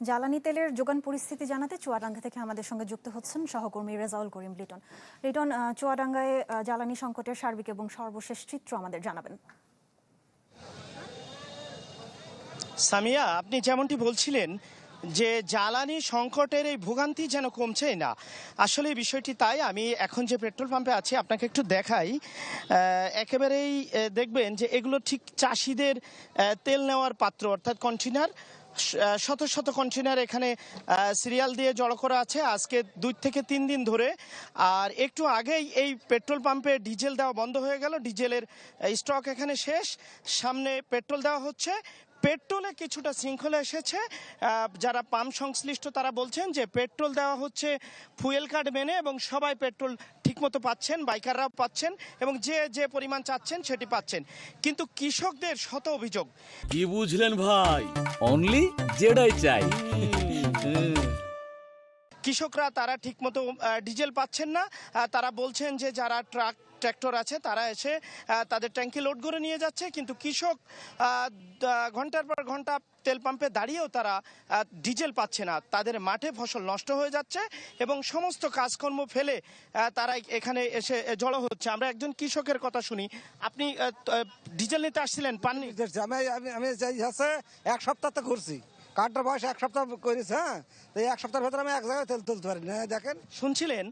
জ্বালানি তেলের যোগান পরিস্থিতি জানাতে চুয়াডাঙ্গা থেকে আমাদের সঙ্গে যুক্ত হচ্ছেন সহকর্মী রেজাউল করিম লিটন। লিটন, চুয়াডাঙ্গায় জ্বালানি সংকটের সার্বিক এবং সর্বশেষ চিত্র আমাদের জানাবেন। সামিয়া, আপনি যেমনটি বলছিলেন যে জ্বালানি সংকটের এই ভোগান্তি যেন কমছেই না, আসলে এই বিষয়টি তাই। আমি এখন যে পেট্রোল পাম্পে আছি আপনাকে একটু দেখাই। একেবারেই দেখবেন যে এগুলো ঠিক চাষিদের তেল নেওয়ার পাত্র, অর্থাৎ কন্টেনার। শত শত কন্টেনার এখানে সিরিয়াল দিয়ে জড়ো করা আছে আজকে 2 থেকে 3 দিন ধরে। আর একটু আগেই এই পেট্রোল পাম্পে ডিজেল দেওয়া বন্ধ হয়ে গেল, ডিজেলের স্টক এখানে শেষ। সামনে পেট্রোল দেওয়া হচ্ছে। পেট্রোলে কিছুটা শৃঙ্খলা এসেছে। যারা পাম্প সংশ্লিষ্ট তারা বলছেন যে পেট্রোল দেওয়া হচ্ছে ফুয়েল কার্ড মেনে এবং সবাই পেট্রোল ঠিকমতো পাচ্ছেন, বাইকাররাও পাচ্ছেন এবং যে যে পরিমাণ চাচ্ছেন সেটি পাচ্ছেন। কিন্তু কৃষকদের শত অভিযোগ। কি বুঝলেন ভাই? অনলি যেটাই চাই। কৃষকরা তারা ঠিকমতো ডিজেল পাচ্ছেন না। তারা বলছেন যে যারা ট্র্যাক্টর আছে তারা এসে তাদের ট্যাঙ্কি লোড করে নিয়ে যাচ্ছে, কিন্তু কৃষক ঘন্টার পর ঘন্টা তেল পাম্পে দাঁড়িয়েও তারা ডিজেল পাচ্ছে না। তাদের মাঠে ফসল নষ্ট হয়ে যাচ্ছে এবং সমস্ত কাজকর্ম ফেলে তারা এখানে এসে জড়ো হচ্ছে। আমরা একজন কৃষকের কথা শুনি। আপনি ডিজেল নিতে আসছিলেন, পাননি? আমি এক সপ্তাহ তো ঘুরছি, কার্ডটার বয়স এক সপ্তাহ করেছে। হ্যাঁ, তো এক সপ্তাহের ভেতরে আমি এক জায়গায় তেল তুলতে পারি না। দেখেন, শুনছিলেন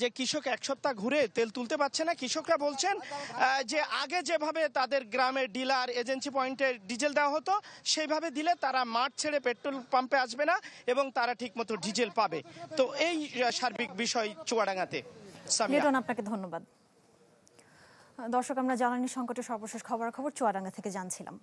যে কৃষক এক সপ্তাহ ঘুরে তেল তুলতে পারছে না। কৃষকরা বলছেন যে আগে যেভাবে তাদের গ্রামের ডিলার এজেন্সি পয়েন্টে ডিজেল দেওয়া হতো সেইভাবে দিলে তারা মাঠ ছেড়ে পেট্রোল পাম্পে আসবে না এবং তারা ঠিকমতো ডিজেল পাবে। তো এই সার্বিক বিষয় চুয়াডাঙ্গাতে। লিটন, আপনাকে ধন্যবাদ। দর্শক, আমরা জ্বালানি সংকটের সর্বশেষ খবরাখবর চুয়াডাঙ্গা থেকে জানছিলাম।